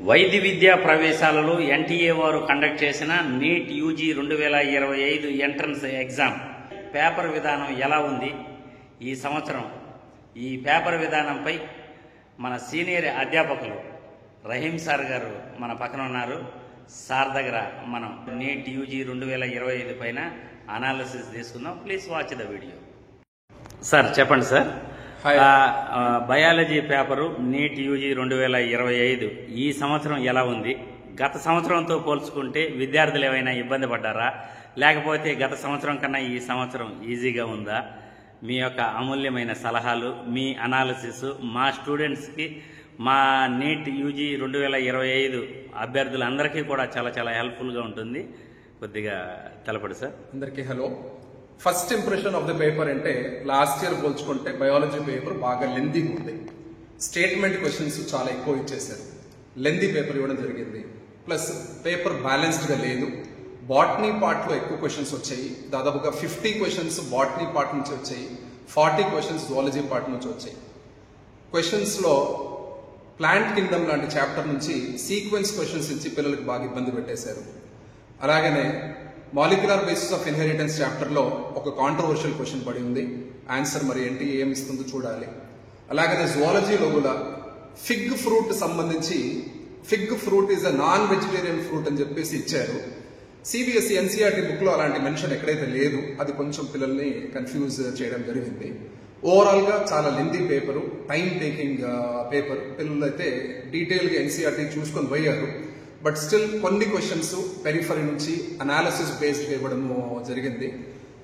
వైద్య విద్యా ప్రవేశాలలో ఎన్టీఏ వారు కండక్ట్ చేసిన neat UG 2025 entrance exam paper విధానం ఎలా ఉంది ఈ సంవత్సరం? ఈ పేపర్ విధానంపై మన సీనియర్ అధ్యాపకులు రహీం సార్ గారు మన పక్కన ఉన్నారు. సార్ దగ్గర మనం నీట్ యూజీ 2025 పైన అనాలిసిస్ తీసుకుందాం. Please watch the video. Sir చెప్పండి sir. Biology paper NEET UG 2025 ఈ సంవత్సరం ఎలా ఉంది? గత సంవత్సరంతో పోల్చుకుంటే విద్యార్థులు ఏమైనా ఇబ్బంది పడ్డారా, లేకపోతే గత సంవత్సరం కన్నా ఈ సంవత్సరం ఈజీగా ఉందా? మీ యొక్క అమూల్యమైన సలహాలు, మీ అనాలిసిస్ మా స్టూడెంట్స్కి, మా నీట్ యూజీ 2025 అభ్యర్థులందరికీ కూడా చాలా చాలా హెల్ప్ఫుల్గా ఉంటుంది. కొద్దిగా తెలపడు సార్. అందరికీ hello. First impression of the paper అంటే లాస్ట్ ఇయర్ పోల్చుకుంటే బయాలజీ పేపర్ బాగా లెందీగా ఉంది. స్టేట్మెంట్ క్వశ్చన్స్ చాలా ఎక్కువ ఇచ్చేశారు. లెందీ పేపర్ ఇవ్వడం జరిగింది. ప్లస్ పేపర్ బ్యాలెన్స్డ్గా లేదు. బాటనీ పార్ట్లో ఎక్కువ క్వశ్చన్స్ వచ్చాయి. దాదాపుగా 50 క్వశ్చన్స్ బాటనీ పార్ట్ నుంచి వచ్చాయి, 40 క్వశ్చన్స్ జువాలజీ పార్ట్ నుంచి వచ్చాయి. క్వశ్చన్స్లో ప్లాంట్ కింగ్డమ్ లాంటి చాప్టర్ నుంచి సీక్వెన్స్ క్వశ్చన్స్ ఇచ్చి పిల్లలకు బాగా ఇబ్బంది పెట్టేశారు. అలాగనే మాలిక్యులర్ బేసిస్ ఆఫ్ ఇన్హెరిటెన్స్ చాప్టర్లో ఒక కాంట్రవర్షియల్ క్వశ్చన్ పడి ఉంది. ఆన్సర్ మరి ఏంటి, ఏమి ఇస్తుందో చూడాలి. అలాగనే జువాలజీలో కూడా ఫిగ్ ఫ్రూట్ సంబంధించి fig fruit is a non vegetarian fruit అని చెప్పేసి ఇచ్చారు. సిబిఎస్ఈ ఎన్సీఆర్టీ బుక్ లో అలాంటి మెన్షన్ ఎక్కడైతే లేదు, అది కొంచెం పిల్లల్ని కన్ఫ్యూజ్ చేయడం జరిగింది. ఓవరాల్ గా చాలా lengthy paper, time taking paper. పిల్లలు అయితే డీటెయిల్ గా ఎన్సీఆర్టీ చూసుకొని పోయారు. బట్ స్టిల్ కొన్ని క్వశ్చన్స్ పెరిఫరీ నుంచి అనాలిసిస్ బేస్డ్ ఇవ్వడం జరిగింది.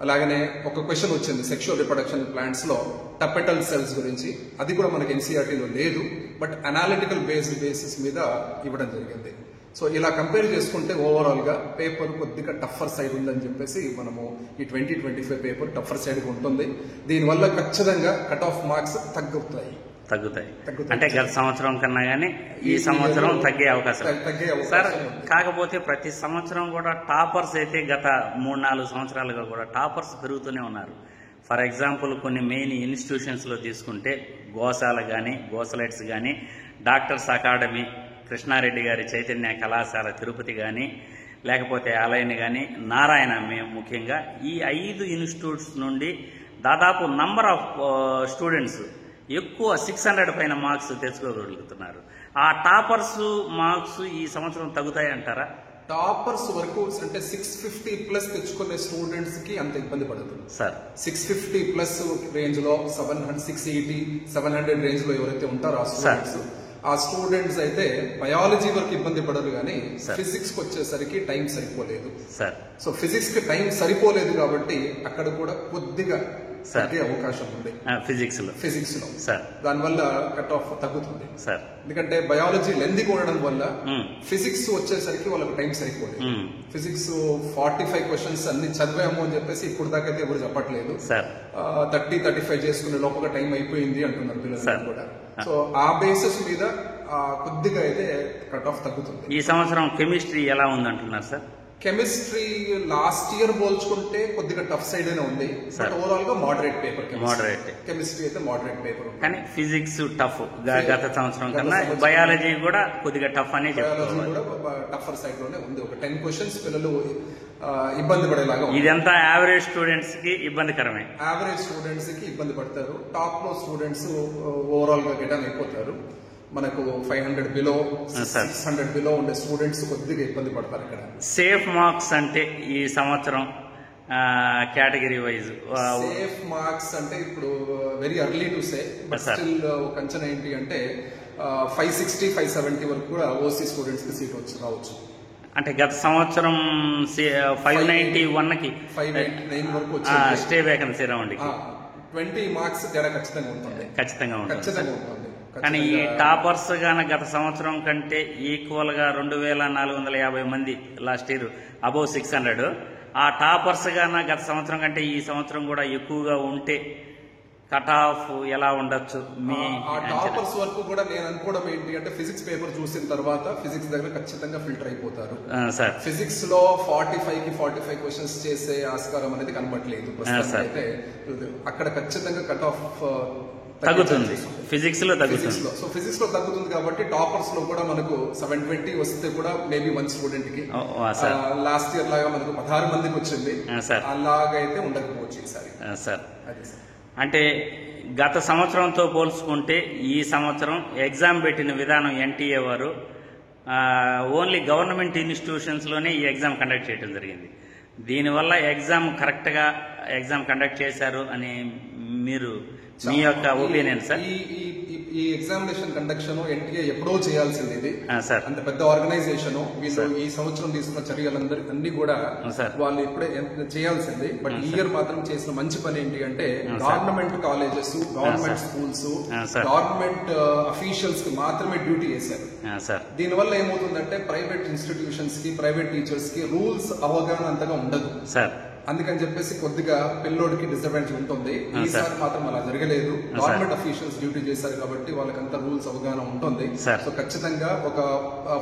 అలాగనే ఒక క్వశ్చన్ వచ్చింది సెక్షువల్ రిప్రొడక్షన్ ప్లాంట్స్ లో టపెటల్ సెల్స్ గురించి. అది కూడా మనకి ఎన్సీఆర్టీలో లేదు, బట్ అనాలిటికల్ బేసిస్ మీద ఇవ్వడం జరిగింది. సో ఇలా కంపేర్ చేసుకుంటే ఓవరాల్ గా పేపర్ కొద్దిగా టఫర్ సైడ్ ఉందని చెప్పేసి మనము ఈ 2025 పేపర్ టఫర్ సైడ్ ఉంటుంది. దీనివల్ల ఖచ్చితంగా కట్ ఆఫ్ మార్క్స్ తగ్గుతాయి. అంటే గత సంవత్సరం కన్నా కానీ ఈ సంవత్సరం తగ్గే అవకాశం సార్. కాకపోతే ప్రతి సంవత్సరం కూడా టాపర్స్ అయితే గత 3-4 సంవత్సరాలుగా కూడా టాపర్స్ పెరుగుతూనే ఉన్నారు. ఫర్ ఎగ్జాంపుల్ కొన్ని మెయిన్ ఇన్స్టిట్యూషన్స్లో తీసుకుంటే గోశాల కానీ, గోసలైట్స్ కానీ, డాక్టర్స్ అకాడమీ, కృష్ణారెడ్డి గారి చైతన్య కళాశాల తిరుపతి కానీ, లేకపోతే ఆలయని కానీ, నారాయణ మేము ముఖ్యంగా ఈ 5 ఇన్స్టిట్యూట్స్ నుండి దాదాపు నంబర్ ఆఫ్ స్టూడెంట్స్ ఎక్కువ 600 పైన మార్క్స్ తెచ్చుకోగలుగుతున్నారు. ఆ టాపర్స్ మార్క్స్ ఈ సంవత్సరం తగ్గుతాయి అంటారా? టాపర్స్ వరకు అంటే 650+ తెచ్చుకునే స్టూడెంట్స్ కి అంత ఇబ్బంది పడుతుంది సార్. 650+ రేంజ్ లో 680, 700 రేంజ్ లో ఎవరైతే ఉంటారో ఆ స్టూడెంట్స్ అయితే బయాలజీ వరకు ఇబ్బంది పడరు, కానీ ఫిజిక్స్ కి వచ్చేసరికి టైం సరిపోలేదు సార్. సో ఫిజిక్స్ కి టైం సరిపోలేదు కాబట్టి అక్కడ కూడా కొద్దిగా తగ్గే అవకాశం ఉంది ఫిజిక్స్ లో సార్. దానివల్ల కట్ ఆఫ్ తగ్గుతుంది సార్. ఎందుకంటే బయాలజీ లెందీ ఉండడం వల్ల ఫిజిక్స్ వచ్చేసరికి వాళ్ళకి టైం సరిపోలేదు. ఫిజిక్స్ 45 క్వశ్చన్స్ అన్ని చదివాము అని చెప్పేసి ఇప్పుడు దాకా అయితే ఎవరు చెప్పట్లేదు. 30-35 చేసుకునే లోపల టైం అయిపోయింది అంటున్నారు పిల్లలు కూడా. సో ఆ బేసిస్ మీద కొద్దిగా అయితే కట్ ఆఫ్ తగ్గుతుంది. ఈ సంవత్సరం కెమిస్ట్రీ ఎలా ఉందంటున్నారు సార్? కెమిస్ట్రీ లాస్ట్ ఇయర్ పోల్చుకుంటే కొద్దిగా టఫ్ సైడ్ అయినా ఉంది. బట్ ఓవరాల్ గా మోడరేట్ పేపర్. కెమిస్ట్రీ అయితే మోడరేట్ పేపర్, కానీ ఫిజిక్స్ టఫ్ గత సంవత్సరం కన్నా. బయాలజీ కూడా కొద్దిగా టఫ్ అని బయాలజీ కూడా టఫర్ సైడ్ లోనే ఉంది. ఒక 10 క్వశ్చన్స్ పిల్లలు ఇబ్బంది పడేలాగా. ఇదంతా యావరేజ్ స్టూడెంట్స్ కి ఇబ్బందికరమే. యావరేజ్ స్టూడెంట్స్ కి ఇబ్బంది పడతారు. టాప్ లో స్టూడెంట్స్ ఓవరాల్ గా గెట్ ఆన్ అయిపోతారు. మనకు 500 బిలో, 600 బిలో ఉండే స్టూడెంట్స్ కొద్దిగా ఇబ్బంది పడతారు. ఇక్కడ సేఫ్ మార్క్స్ అంటే ఈ సంవత్సరం కేటగిరీ వైజ్ సేఫ్ మార్క్స్ అంటే ఇప్పుడు very early to say, but still ఒక అంచనా ఏంటి అంటే 560, 570 వరకు కూడా ఓసీ స్టూడెంట్స్ కి సీట్ రావచ్చు. అంటే గత సంవత్సరం 591 కి 589 వరకు స్టే వేకెన్సీ రౌండ్ 20 మార్క్స్ తేడా ఖచ్చితంగా ఉంటుంది. కానీ ఈ టాపర్స్ గాన గత సంవత్సరం కంటే ఈక్వల్ గా 2450 మంది లాస్ట్ ఇయర్ అబౌవ్ 600. ఆ టాపర్స్ గాన గత సంవత్సరం కంటే ఈ సంవత్సరం కూడా ఎక్కువగా ఉంటే కట్ ఆఫ్ ఎలా ఉండొచ్చు? మీ టాపర్స్ వరకు కూడా నేను అనుకోవడం ఏంటి అంటే ఫిజిక్స్ పేపర్ చూసిన తర్వాత ఫిజిక్స్ దగ్గర ఖచ్చితంగా ఫిల్టర్ అయిపోతారు సార్. ఫిజిక్స్ లో 45 క్వశ్చన్స్ చేసే ఆస్కారం అనేది కనబడలేదు. అయితే అక్కడ ఖచ్చితంగా కట్ ఆఫ్ తగ్గుతుంది. ఫిజిక్స్ లో తగ్గుతుంది. సో ఫిజిక్స్ లో తగ్గుతుంది కాబట్టి టాపర్స్ లో కూడా మనకు 720 వస్తే కూడా మేబీ వన్ స్టూడెంట్ కి లాస్ట్ ఇయర్ లాగా మనకు 16 మందికి వచ్చింది, అలాగైతే ఉండకపోవచ్చు ఈసారి. సార్ అంటే గత సంవత్సరంతో పోల్చుకుంటే ఈ సంవత్సరం ఎగ్జామ్ పెట్టిన విధానం ఎన్టీఏ వారు ఓన్లీ గవర్నమెంట్ ఇన్స్టిట్యూషన్స్లోనే ఈ ఎగ్జామ్ కండక్ట్ చేయడం జరిగింది. దీనివల్ల ఎగ్జామ్ కరెక్ట్గా ఎగ్జామ్ కండక్ట్ చేశారు అని మీరు మీ యొక్క ఒపీనియన్ సార్? ఈ ఎగ్జామినేషన్ కండక్షన్ ఎన్టీఏ ఎప్పుడో చేయాల్సింది. ఇది సార్ అంత పెద్ద ఆర్గనైజేషన్, వీళ్ళు ఈ సంవత్సరం తీసుకున్న చర్యలందరూ అన్ని కూడా వాళ్ళు ఇప్పుడే చేయాల్సింది. బట్ ఈ ఇయర్ మాత్రం చేసిన మంచి పని ఏంటి అంటే government colleges, government schools, government officials కి మాత్రమే డ్యూటీ చేశారు. దీనివల్ల ఏమవుతుందంటే ప్రైవేట్ ఇన్స్టిట్యూషన్స్ కి, ప్రైవేట్ టీచర్స్ కి రూల్స్ అవగాహన అంతగా ఉండదు సార్. అందుకని చెప్పేసి కొద్దిగా పిల్లోడికి డిసడ్వాంటేజ్ ఉంటుంది. ఈసారి మాత్రం అలా జరగలేదు. గవర్నమెంట్ అఫీషియల్స్ డ్యూటీ చేశారు కాబట్టి వాళ్ళకంతా రూల్స్ అవగాహన ఉంటుంది. సో ఖచ్చితంగా ఒక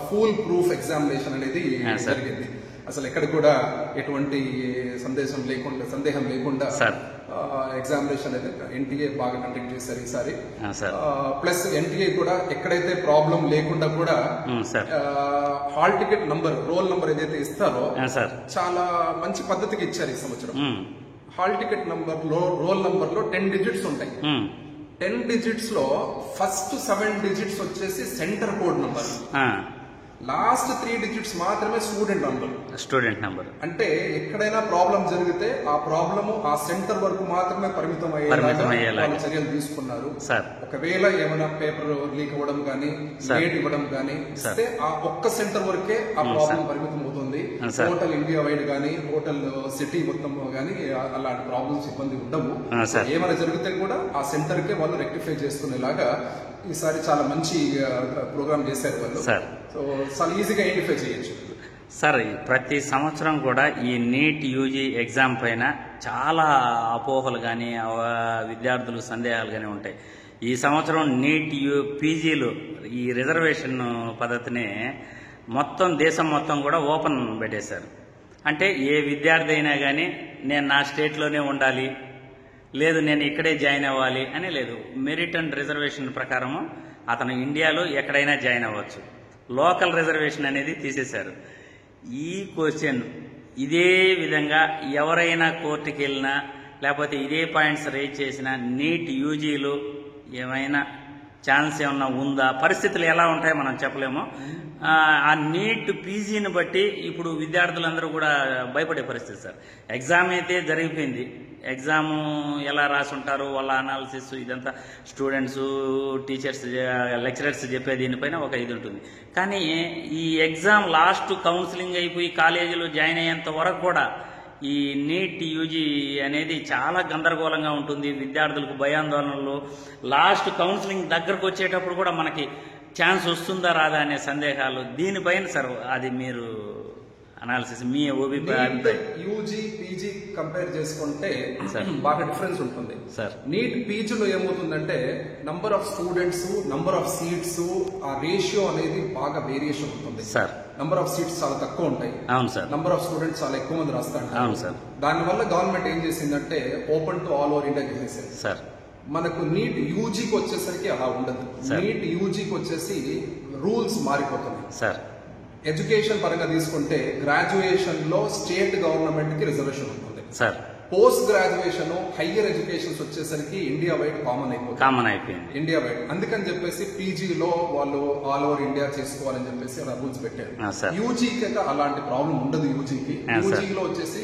ఫుల్ ప్రూఫ్ ఎగ్జామినేషన్ అనేది జరిగింది. అసలు ఎక్కడ కూడా ఎటువంటి సందేహం లేకుండా ఎగ్జామినేషన్ అయితే ఎన్టీఏ బాగా కండక్ట్ చేశారు ఈసారి. ప్లస్ ఎన్టీఏ కూడా ఎక్కడైతే ప్రాబ్లం లేకుండా కూడా hall ticket number, roll number ఏదైతే ఇస్తారో చాలా మంచి పద్ధతికి ఇచ్చారు ఈ సంవత్సరం. హాల్ టికెట్ నంబర్ లో, రోల్ నంబర్ లో 10 డిజిట్స్ ఉంటాయి. 10 డిజిట్స్ లో ఫస్ట్ 7 డిజిట్స్ వచ్చేసి centre code number, last 3 digits మాత్రమే స్టూడెంట్ నంబర్. అంటే ఎక్కడైనా ప్రాబ్లం జరిగితే ఆ ప్రాబ్లమ్ ఆ సెంటర్ వరకు మాత్రమే పరిమితం అయ్యేలా చర్యలు తీసుకున్నారు. ఒకవేళ ఏమైనా పేపర్ లీక్ అవ్వడం కానీ, డేట్ ఇవ్వడం కానీ ఇస్తే ఆ ఒక్క సెంటర్ వరకే ఆ ప్రాబ్లం పరిమితం అవుతుంది. టోటల్ ఇండియా వైడ్ గానీ, టోటల్ సిటీ మొత్తం గానీ అలాంటి ప్రాబ్లమ్స్ ఇబ్బంది ఉండవు. ఏమైనా జరిగితే కూడా ఆ సెంటర్ కే వాళ్ళు రెక్టిఫై చేసుకునేలాగా ఈసారి చాలా మంచి ప్రోగ్రామ్ చేశారు వాళ్ళు. సో చాలా ఈజీగా ఐడెంటిఫై చేయొచ్చు సార్. ప్రతి సంవత్సరం కూడా ఈ నీట్ యూజీ ఎగ్జామ్ పైన చాలా అపోహలు కానీ, విద్యార్థులు సందేహాలు కానీ ఉంటాయి. ఈ సంవత్సరం నీట్ పీజీలు ఈ రిజర్వేషన్ పద్ధతిని మొత్తం దేశం మొత్తం కూడా ఓపెన్ పెట్టేశారు. అంటే ఏ విద్యార్థి అయినా కానీ నేను నా స్టేట్లోనే ఉండాలి, లేదు నేను ఇక్కడే జాయిన్ అవ్వాలి అని లేదు. మెరిట్ అండ్ రిజర్వేషన్ ప్రకారము అతను ఇండియాలో ఎక్కడైనా జాయిన్ అవ్వచ్చు. లోకల్ రిజర్వేషన్ అనేది తీసేశారు. ఈ క్వశ్చన్ ఇదే విధంగా ఎవరైనా కోర్టుకి వెళ్ళినా, లేకపోతే ఇదే పాయింట్స్ రైజ్ చేసినా నీట్ యూజీలు ఏమైనా ఛాన్స్ ఏమన్నా ఉందా, పరిస్థితులు ఎలా ఉంటాయో మనం చెప్పలేము. ఆ నీట్ పీజీని బట్టి ఇప్పుడు విద్యార్థులందరూ కూడా భయపడే పరిస్థితి సార్. ఎగ్జామ్ అయితే జరిగిపోయింది, ఎగ్జామ్ ఎలా రాసి ఉంటారు, వాళ్ళ అనాలిసిస్ ఇదంతా స్టూడెంట్స్, టీచర్స్, లెక్చరర్స్ చెప్పే దీనిపైన ఒక ఇది ఉంటుంది. కానీ ఈ ఎగ్జామ్ లాస్ట్ కౌన్సిలింగ్ అయిపోయి కాలేజీలో జాయిన్ అయ్యేంత వరకు కూడా ఈ నీట్ యూజీ అనేది చాలా గందరగోళంగా ఉంటుంది. విద్యార్థులకు భయాందోళనలు, లాస్ట్ కౌన్సిలింగ్ దగ్గరకు వచ్చేటప్పుడు కూడా మనకి ఛాన్స్ వస్తుందా రాదా అనే సందేహాలు. దీనిపైన సార్ అది మీరు అనాలిసిస్, మీ అభిప్రాయం? యూజీ పీజీ కంపేర్ చేసుకుంటే బాగా డిఫరెన్స్ ఉంటుంది సార్. నీట్ పీజీలో ఏమవుతుందంటే number of students, number of seats, ఆ రేషియో అనేది బాగా వేరియేషన్ ఉంటుంది సార్. నంబర్ ఆఫ్ సీట్స్ చాలా తక్కువ ఉంటాయి. అవును సార్. నంబర్ ఆఫ్ స్టూడెంట్స్ చాలా ఎక్కువ మంది రాస్తారు. అవును సార్. దానివల్ల గవర్నమెంట్ ఏం చేసిందంటే open to all over India చేసేసారు సార్. మనకు నీట్ యూజీకి వచ్చేసరికి అలా ఉండదు. నీట్ యూజీకి వచ్చేసి రూల్స్ మారిపోతున్నాయి సార్. ఎడ్యుకేషన్ పరంగా తీసుకుంటే గ్రాడ్యుయేషన్ లో స్టేట్ గవర్నమెంట్ కి రిజర్వేషన్ ఉంటుంది sir. Post graduation, higher educations వచ్చేసరికి ఇండియా వైడ్ కామన్ అయిపోయింది ఇండియా వైడ్. అందుకని చెప్పేసి పీజీలో వాళ్ళు ఆల్ ఓవర్ ఇండియా చేసుకోవాలని చెప్పేసి అలా రూల్స్ పెట్టారు. యూజీకి అయితే అలాంటి ప్రాబ్లం ఉండదు. యూజీలో వచ్చేసి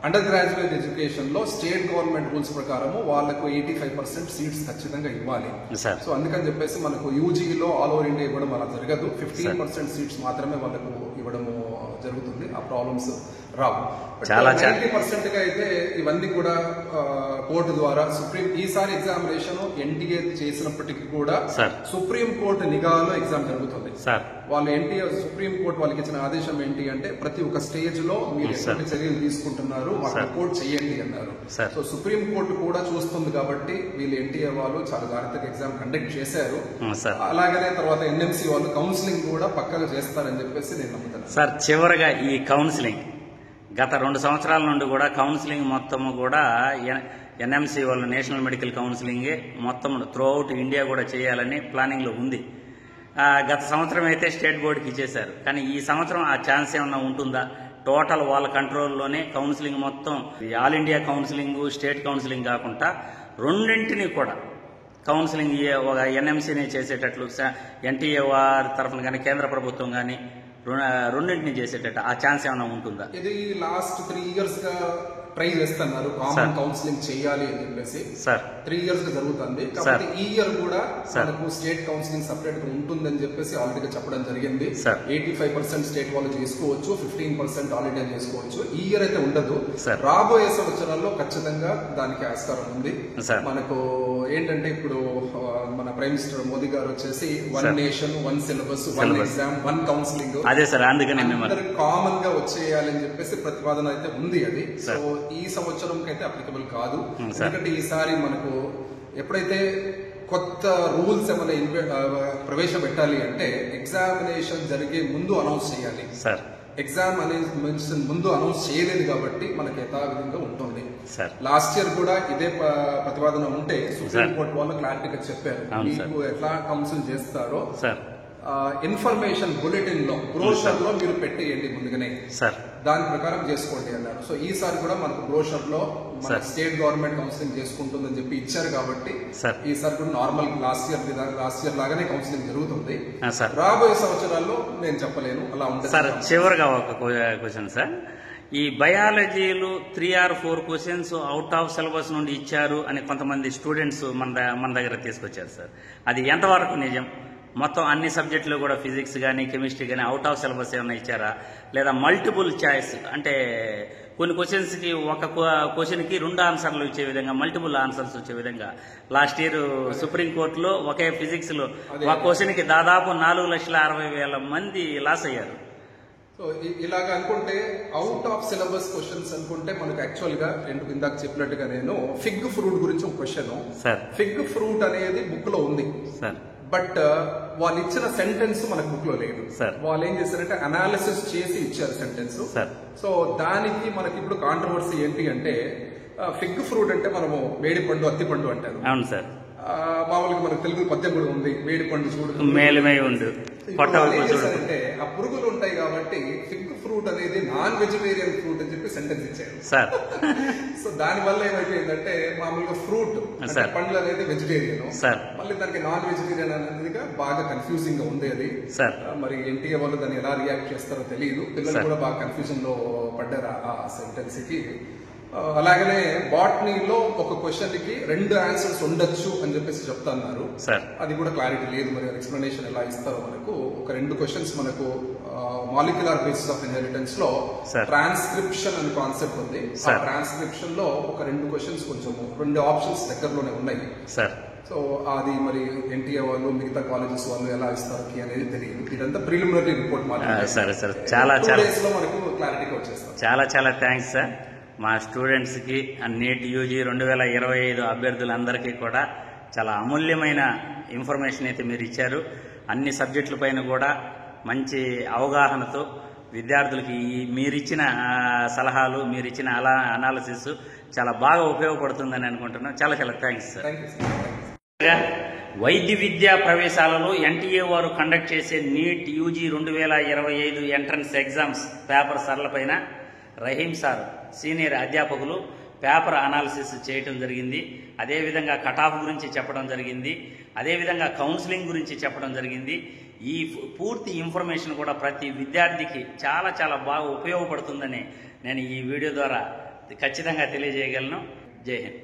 అండర్ గ్రాడ్యుయేట్ ఎడ్యుకేషన్ లో స్టేట్ గవర్నమెంట్ రూల్స్ ప్రకారము వాళ్ళకు 85% సీట్స్ ఖచ్చితంగా ఇవ్వాలి. సో అందుకని చెప్పేసి మనకు యూజీలో ఆల్ ఓవర్ ఇండియా ఇవ్వడం అలా జరగదు. 15% సీట్స్ మాత్రమే వాళ్ళకు ఇవ్వడము జరుగుతుంది. ఆ ప్రాబ్లమ్స్ రావు. 90% గా అయితే ఇవన్నీ కూడా కోర్టు ద్వారా ఈసారి ఎగ్జామినేషన్ ఎన్టీఏ చేసినప్పటికీ కూడా సుప్రీం కోర్టు నిఘాలో ఎగ్జామ్ జరుగుతుంది సార్. వాళ్ళు ఎన్టీఏ సుప్రీం కోర్టు వాళ్ళకి ఇచ్చిన ఆదేశం ఏంటి అంటే ప్రతి ఒక్క స్టేజ్ లో మీరు ఎటువంటి చర్యలు తీసుకుంటున్నారు మాకు రిపోర్ట్ చేయండి అన్నారు. సో సుప్రీం కోర్టు కూడా చూస్తుంది కాబట్టి వీళ్ళు ఎన్టీఏ వాళ్ళు చాలా జాగ్రత్తగా ఎగ్జామ్ కండక్ట్ చేశారు. అలాగనే తర్వాత ఎన్ఎంసీ వాళ్ళు కౌన్సిలింగ్ కూడా పక్కగా చేస్తారని చెప్పేసి నేను నమ్ముతాను సార్. చివరగా ఈ కౌన్సిలింగ్ గత 2 సంవత్సరాల నుండి కూడా కౌన్సిలింగ్ మొత్తము కూడా ఎన్ఎంసీ వాళ్ళు నేషనల్ మెడికల్ కౌన్సిలింగే మొత్తం త్రూఅవుట్ ఇండియా కూడా చేయాలని ప్లానింగ్లో ఉంది. గత సంవత్సరం అయితే స్టేట్ బోర్డుకి ఇచ్చేశారు. కానీ ఈ సంవత్సరం ఆ ఛాన్స్ ఏమన్నా ఉంటుందా? టోటల్ వాళ్ళ కంట్రోల్లోనే కౌన్సిలింగ్ మొత్తం all India counselling, state counselling కాకుండా రెండింటినీ కూడా కౌన్సిలింగ్ ఒక ఎన్ఎంసీని చేసేటట్లు ఎన్టీఏ వారి తరఫున కానీ కేంద్ర ప్రభుత్వం కానీ రెండింటిని చేసేటట్టు ఆ ఛాన్స్ ఏమైనా ఉంటుందా? ఇది లాస్ట్ 3 years గా ట్రై చేస్తున్నారు కామన్ కౌన్సిలింగ్ చేయాలి అని చెప్పేసి. 3 years గా జరుగుతుంది. కాబట్టి ఈ ఇయర్ కూడా మనకు స్టేట్ కౌన్సిలింగ్ సపరేట్ గా ఉంటుందని చెప్పేసి ఆల్రెడీ చెప్పడం జరిగింది. 85% స్టేట్ వాళ్ళు చేసుకోవచ్చు, 15% ఆల్ ఇండియా చేసుకోవచ్చు. ఈ ఇయర్ అయితే ఉండదు. రాబోయే సంవత్సరాల్లో ఖచ్చితంగా దానికి ఆస్కారం ఉంది. మనకు ఏంటంటే ఇప్పుడు మన ప్రైమ్ మినిస్టర్ మోదీ గారు వచ్చేసి 1 nation 1 syllabus 1 exam 1 counselling common గా వచ్చేయాలని చెప్పేసి ప్రతిపాదన అయితే ఉంది. అది సో ఈ సంవత్సరం అయితే అప్లికబుల్ కాదు. ఎందుకంటే ఈసారి మనకు ఎప్పుడైతే కొత్త రూల్స్ ఏమైనా ప్రవేశపెట్టాలి అంటే ఎగ్జామినేషన్ జరిగే ముందు అనౌన్స్ చేయాలి. ఎగ్జామ్ అనేది ముందు అనౌన్స్ చేయలేదు కాబట్టి మనకి యథావిధంగా ఉంటుంది. లాస్ట్ ఇయర్ కూడా ఇదే ప్రతిపాదన ఉంటే సుప్రీంకోర్టు వాళ్ళు క్లారిటీగా చెప్పారు మీకు ఎట్లా కౌన్సిల్ చేస్తారో ఇన్ఫర్మేషన్ బులెటిన్ లో బ్రోషర్ లో మీరు పెట్టేయండి ముందుగానే, దాని ప్రకారం చేసుకోండి అన్నారు. సో ఈసారి కూడా మనకు బ్రోషర్ లో మన స్టేట్ గవర్నమెంట్ కౌన్సిలింగ్ చేసుకుంటుందని చెప్పి ఇచ్చారు కాబట్టి ఈసారి కూడా నార్మల్ లాస్ట్ ఇయర్ లాగానే కౌన్సిలింగ్ జరుగుతుంది. రాబోయే సంవత్సరాల్లో నేను చెప్పలేను అలా ఉంటుంది. సార్ చివరిగా ఒక క్వశ్చన్ సార్, ఈ బయాలజీలు 3 or 4 questions out of syllabus నుండి ఇచ్చారు అని కొంతమంది స్టూడెంట్స్ మన దగ్గర తీసుకొచ్చారు సార్, అది ఎంతవరకు నిజం? మొత్తం అన్ని సబ్జెక్టులు కూడా ఫిజిక్స్ కానీ కెమిస్ట్రీ కానీ అవుట్ ఆఫ్ సిలబస్ ఏమైనా ఇచ్చారా? లేదా మల్టిపుల్ చాయిస్ అంటే కొన్ని క్వశ్చన్స్కి ఒక క్వశ్చన్కి 2 ఆన్సర్లు ఇచ్చే విధంగా మల్టిపుల్ ఆన్సర్స్ వచ్చే విధంగా లాస్ట్ ఇయర్ సుప్రీంకోర్టులో ఒకే ఫిజిక్స్లో ఒక క్వశ్చన్కి దాదాపు 4,60,000 మంది లాస్ అయ్యారు. సో ఇలాగ అనుకుంటే అవుట్ ఆఫ్ సిలబస్ క్వశ్చన్స్ అనుకుంటే మనకు యాక్చువల్ గా ఇందాక చెప్పినట్టుగా నేను ఫిగ్ ఫ్రూట్ గురించి ఒక క్వశ్చన్. ఫిగ్ ఫ్రూట్ అనేది బుక్ లో ఉంది బట్ వాళ్ళు ఇచ్చిన సెంటెన్స్ మనకు బుక్ లో లేదు. వాళ్ళు ఏం చేశారంటే అనాలిసిస్ చేసి ఇచ్చారు సెంటెన్స్. సో దానికి మనకి ఇప్పుడు కాంట్రవర్సీ ఏంటి అంటే ఫిగ్ ఫ్రూట్ అంటే మనము వేడి పండు అత్తి పండు అంటారు. అవును సార్, మామూలుగా మనకు తెలుగు పద్యం కూడా ఉంది, వేడి పండు చూడు మేలుమై ఉండు. అంటే ఆ పురుగులు ఉంటాయి కాబట్టి ఫిగ్ ఫ్రూట్ అనేది నాన్ వెజిటేరియన్ ఫ్రూట్ అని చెప్పి సెంటెన్స్ ఇచ్చారు సార్. సో దాని వల్ల ఏమైపోయిందంటే మామూలుగా ఫ్రూట్ పండ్లు అనేది వెజిటేరియన్, మళ్ళీ దానికి నాన్ వెజిటేరియన్ అనేది బాగా కన్ఫ్యూజింగ్ గా ఉంది. అది మరి ఎన్టీఏ వాళ్ళు దాన్ని ఎలా రియాక్ట్ చేస్తారో తెలియదు. పిల్లలు కూడా బాగా కన్ఫ్యూజన్ లో పడ్డారు ఆ సెంటెన్స్ కి. అలాగనే బాటనీలో ఒక క్వశ్చన్ కి 2 ఆన్సర్స్ ఉండొచ్చు అని చెప్పేసి చెప్తున్నారు. అది కూడా క్లారిటీ లేదు, మరి ఎక్స్ప్లెనేషన్ ఎలా ఇస్తారో. మనకు ఒక 2 క్వశ్చన్స్ మనకు మాలిక్యులర్ బేసిస్ ఆఫ్ ఇన్హెరిటెన్స్ లో ట్రాన్స్క్రిప్షన్ అనే కాన్సెప్ట్ ఉంది. ఆ ట్రాన్స్క్రిప్షన్ లో ఒక 2 క్వశ్చన్స్ కొంచెం 2 ఆప్షన్స్ దగ్గరలోనే ఉన్నాయి. సో అది మరి ఎన్టీఏ వాళ్ళు మిగతా కాలేజెస్ వాళ్ళు ఎలా ఇస్తారు అనేది తెలియదు. ఇదంతా ప్రిలిమినరీ రిపోర్ట్ మాత్రమే. చాలా థ్యాంక్స్ సార్. మా స్టూడెంట్స్కి నీట్ యూజీ 2025 అభ్యర్థులందరికీ కూడా చాలా అమూల్యమైన ఇన్ఫర్మేషన్ అయితే మీరు ఇచ్చారు. అన్ని సబ్జెక్టుల పైన కూడా మంచి అవగాహనతో విద్యార్థులకి మీరిచ్చిన సలహాలు, మీరిచ్చిన అనాలిసిస్ చాలా బాగా ఉపయోగపడుతుందని అనుకుంటున్నాను. చాలా థ్యాంక్స్ సార్. వైద్య విద్యా ప్రవేశాలలో ఎన్టీఏ వారు కండక్ట్ చేసే NEET UG 2025 entrance exams paper సరళపైన రహీం సార్ సీనియర్ అధ్యాపకులు పేపర్ అనాలిసిస్ చేయటం జరిగింది. అదేవిధంగా కట్ ఆఫ్ గురించి చెప్పడం జరిగింది. అదేవిధంగా కౌన్సిలింగ్ గురించి చెప్పడం జరిగింది. ఈ పూర్తి ఇన్ఫర్మేషన్ కూడా ప్రతి విద్యార్థికి చాలా బాగా ఉపయోగపడుతుందని నేను ఈ వీడియో ద్వారా ఖచ్చితంగా తెలియజేయగలను. జై హింద్.